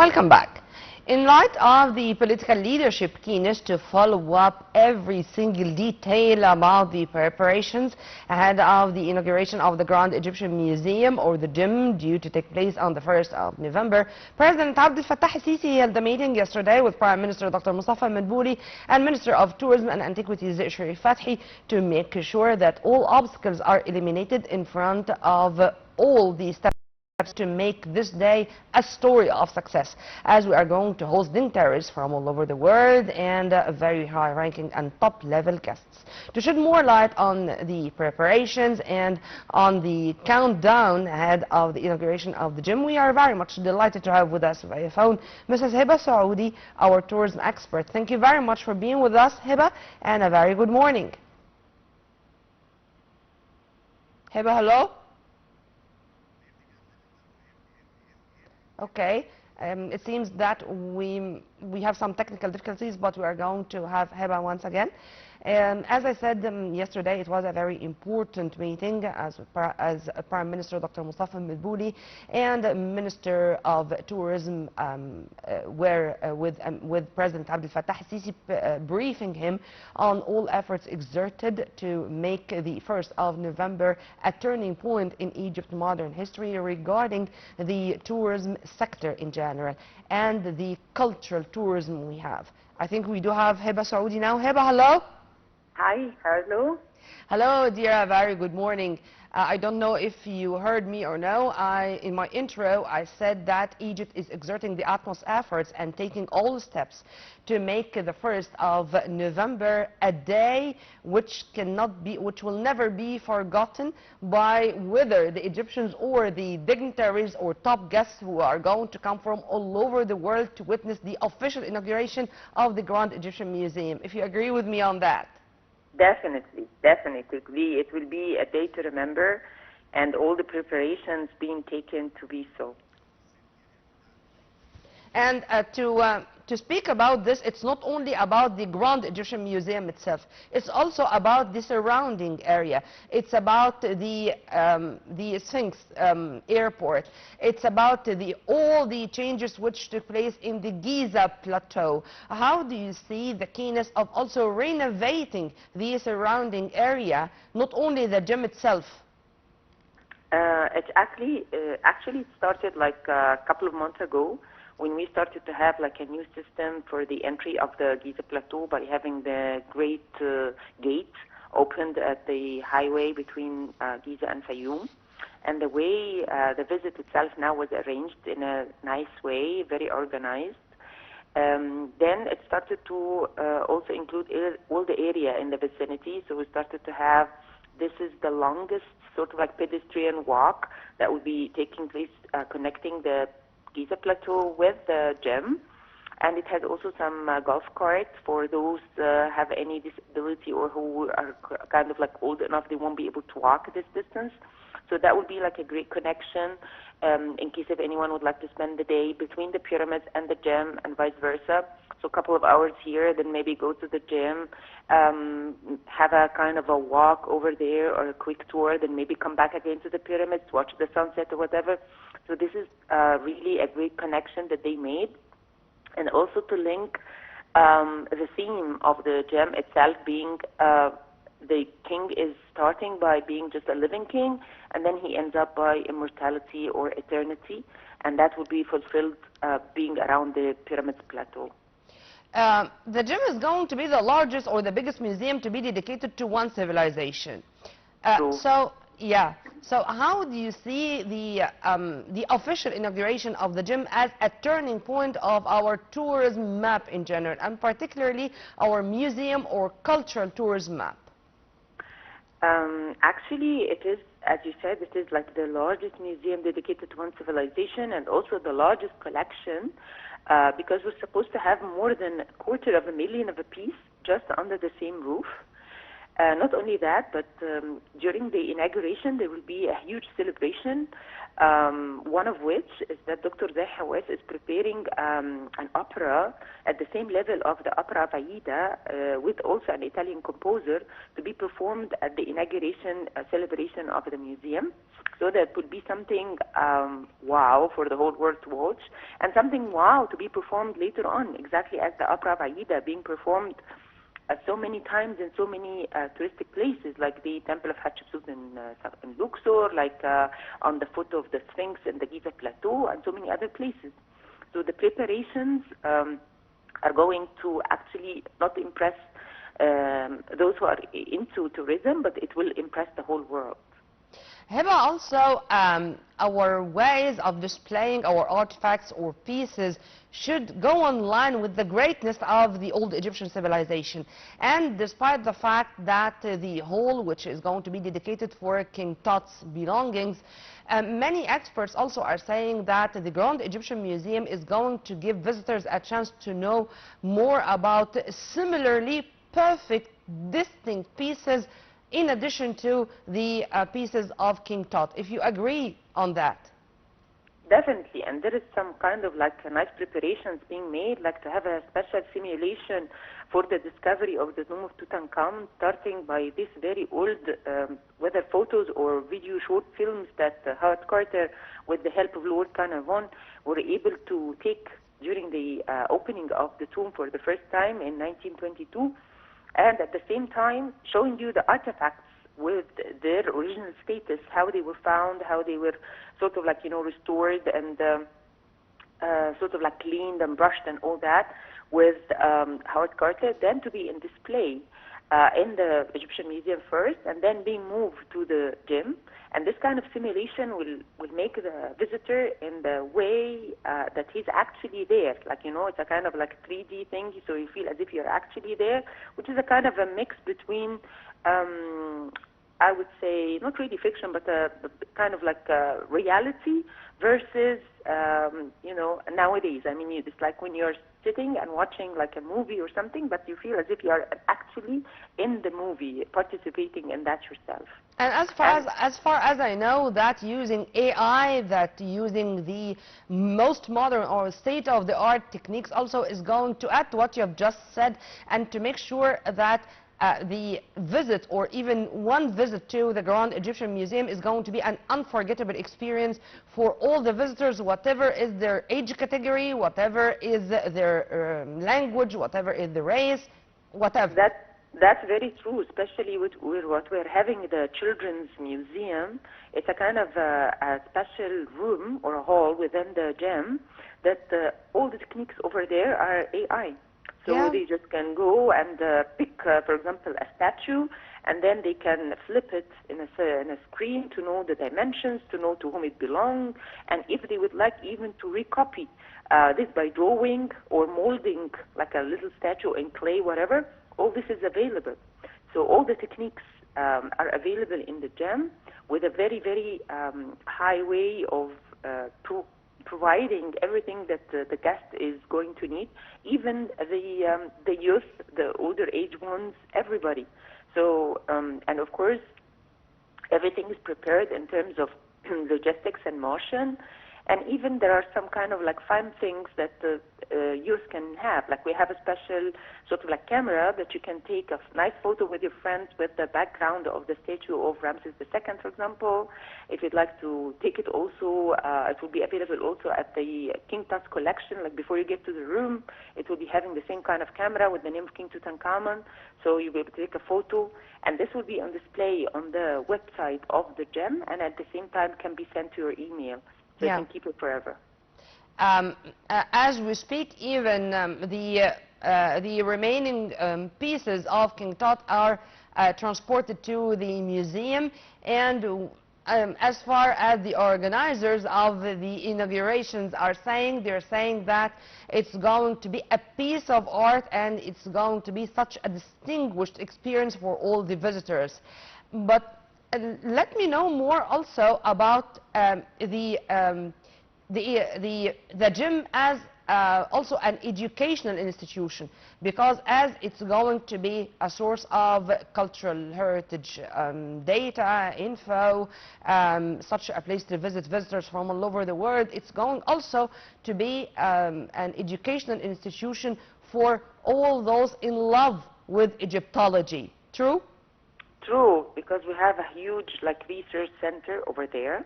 Welcome back. In light of the political leadership keenness to follow up every single detail about the preparations ahead of the inauguration of the Grand Egyptian Museum, or the GEM, due to take place on the 1st of November, President Abdel Fattah el-Sisi held a meeting yesterday with Prime Minister Dr. Mustafa Madbouli and Minister of Tourism and Antiquities Sherif Fathi to make sure that all obstacles are eliminated in front of all the steps to make this day a story of success, as we are going to host dignitaries from all over the world and very high-ranking and top-level guests. To shed more light on the preparations and on the countdown ahead of the inauguration of the GEM, we are very much delighted to have with us via phone Mrs. Heba Seodi, our tourism expert. Thank you very much for being with us, Heba, and a very good morning. Heba, hello? Okay, it seems that we have some technical difficulties, but we are going to have Heba once again. As I said yesterday, it was a very important meeting as Prime Minister Dr. Mustafa Madbouli and Minister of Tourism were with President Abdel Fattah el-Sisi, briefing him on all efforts exerted to make the 1st of November a turning point in Egypt's modern history regarding the tourism sector in general and the cultural tourism we have. I think we do have Heba Seodi now. Heba, hello? Hi, hello. Hello, dear. A very good morning. I don't know if you heard me or no. In my intro, I said that Egypt is exerting the utmost efforts and taking all the steps to make the 1st of November a day which will never be forgotten by whether the Egyptians or the dignitaries or top guests who are going to come from all over the world to witness the official inauguration of the Grand Egyptian Museum. If you agree with me on that. Definitely, definitely. It will be a day to remember, and all the preparations being taken to be so. And to speak about this, it's not only about the Grand Egyptian Museum itself. It's also about the surrounding area. It's about the Sphinx airport. It's about all the changes which took place in the Giza plateau. How do you see the keenness of also renovating the surrounding area, not only the GEM itself? It actually started like a couple of months ago, when we started to have like a new system for the entry of the Giza Plateau by having the great gate opened at the highway between Giza and Fayoum. And the way the visit itself now was arranged in a nice way, very organized. Then it started to also include all the area in the vicinity. So we started to have, this is the longest sort of like pedestrian walk that would be taking place connecting the Giza Plateau with the GEM, and it has also some golf carts for those have any disability or who are kind of like old enough they won't be able to walk this distance. So that would be like a great connection in case if anyone would like to spend the day between the pyramids and the GEM and vice versa. So a couple of hours here, then maybe go to the GEM, have a kind of a walk over there or a quick tour, then maybe come back again to the pyramids, watch the sunset or whatever. So this is really a great connection that they made. And also to link the theme of the GEM itself being the king is starting by being just a living king, and then he ends up by immortality or eternity, and that will be fulfilled being around the pyramids plateau. The GEM is going to be the largest or the biggest museum to be dedicated to one civilization. So how do you see the official inauguration of the GEM as a turning point of our tourism map in general, and particularly our museum or cultural tourism map? Actually, it is, as you said, it is like the largest museum dedicated to one civilization, and also the largest collection, because we're supposed to have more than 250,000 of a piece just under the same roof. Not only that, but during the inauguration, there will be a huge celebration, one of which is that Dr. Zahid Hawass is preparing an opera at the same level of the opera Vaida, with also an Italian composer, to be performed at the inauguration celebration of the museum. So that would be something wow for the whole world to watch, and something wow to be performed later on, exactly as the opera Vaida being performed so many times in so many touristic places, like the Temple of Hatshepsut in Luxor, like on the foot of the Sphinx in the Giza Plateau, and so many other places. So the preparations are going to actually not impress those who are into tourism, but it will impress the whole world. Heba, also our ways of displaying our artifacts or pieces should go in line with the greatness of the old Egyptian civilization. And despite the fact that the hall, which is going to be dedicated for King Tut's belongings, many experts also are saying that the Grand Egyptian Museum is going to give visitors a chance to know more about similarly perfect, distinct pieces in addition to the pieces of King Tut. If you agree on that. Definitely, and there is some kind of like nice preparations being made, like to have a special simulation for the discovery of the tomb of Tutankhamun, starting by this very old, whether photos or video short films that Howard Carter, with the help of Lord Carnarvon, were able to take during the opening of the tomb for the first time in 1922. And at the same time showing you the artifacts with their original status, how they were found, how they were sort of like, you know, restored and sort of like cleaned and brushed and all that with Howard Carter, then to be in display in the Egyptian Museum first, and then being moved to the gym. And this kind of simulation will make the visitor in the way that he's actually there. Like, you know, it's a kind of like a 3D thing, so you feel as if you're actually there, which is a kind of a mix between, I would say, not really fiction, but kind of like reality versus, you know, nowadays. I mean, it's like when you're sitting and watching like a movie or something, but you feel as if you are actually in the movie, participating in that yourself. And as far as I know, that using AI, that using the most modern or state-of-the-art techniques also is going to add to what you have just said, and to make sure that the visit or even one visit to the Grand Egyptian Museum is going to be an unforgettable experience for all the visitors, whatever is their age category, whatever is their language, whatever is the race, whatever. That's very true, especially with what we're having, the Children's Museum. It's a kind of a special room or a hall within the gym that all the techniques over there are AI. So they just can go and pick, for example, a statue, and then they can flip it in a screen to know the dimensions, to know to whom it belongs, and if they would like even to recopy this by drawing or molding like a little statue in clay, whatever, all this is available. So all the techniques are available in the gem with a very, very high way of providing everything that the guest is going to need, even the youth, the older age ones, everybody. So, and of course, everything is prepared in terms of logistics and motion. And even there are some kind of like fun things that the youth can have. Like we have a special sort of like camera that you can take a nice photo with your friends with the background of the statue of Ramses II, for example. If you'd like to take it also, it will be available also at the King Tut's collection. Like before you get to the room, it will be having the same kind of camera with the name of King Tutankhamun. So you'll be able to take a photo. And this will be on display on the website of the gem, and at the same time can be sent to your email. So you can keep it forever. As we speak, even the remaining pieces of King Tut are transported to the museum, and as far as the organizers of the inaugurations are saying, they're saying that it's going to be a piece of art and it's going to be such a distinguished experience for all the visitors. But let me know more also about the gym as also an educational institution, because as it's going to be a source of cultural heritage data, info, such a place to visit visitors from all over the world, it's going also to be an educational institution for all those in love with Egyptology. True? True, because we have a huge research center over there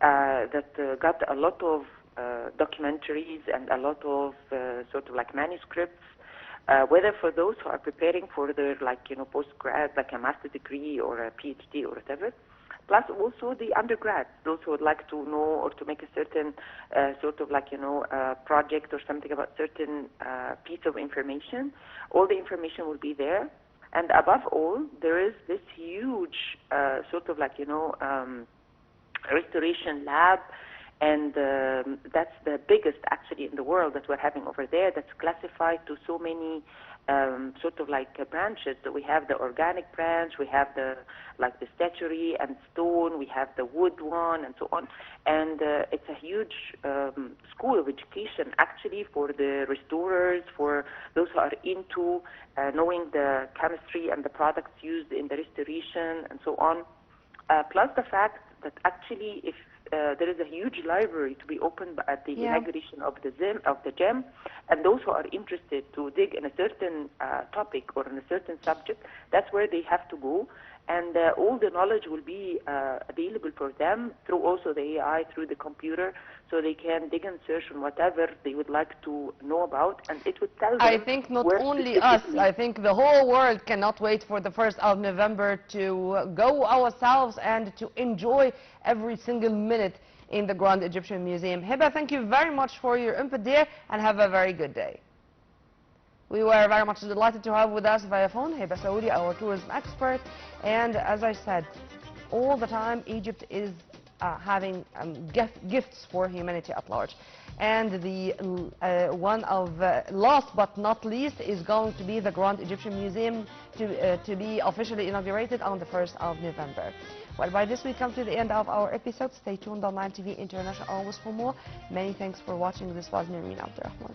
that got a lot of documentaries and a lot of sort of manuscripts, whether for those who are preparing for their post-grad, a master's degree or a PhD or whatever, plus also the undergrads, those who would like to know or to make a certain sort of project or something about certain piece of information. All the information will be there. And above all, there is this huge sort of restoration lab, and that's the biggest actually in the world that we're having over there, that's classified to so many sort of branches. So we have the organic branch, we have the the statuary and stone, we have the wood one, and so on. And it's a huge school of education actually for the restorers, for those who are into knowing the chemistry and the products used in the restoration and so on. Plus the fact that actually if there is a huge library to be opened at the inauguration of the gem, and those who are interested to dig in a certain topic or in a certain subject, that's where they have to go, and all the knowledge will be available for them through also the AI, through the computer, so they can dig and search on whatever they would like to know about, and it would tell them. I think not only us, I think the whole world cannot wait for the 1st of November to go ourselves and to enjoy every single minute in the Grand Egyptian Museum. Heba, thank you very much for your input there, and have a very good day. We were very much delighted to have with us via phone Heba Seodi, our tourism expert. And as I said, all the time Egypt is having gifts for humanity at large. And the one of last but not least is going to be the Grand Egyptian Museum to be officially inaugurated on the 1st of November. Well, by this we come to the end of our episode. Stay tuned on Nile TV International always for more. Many thanks for watching. This was Nermeen Abdurrahman.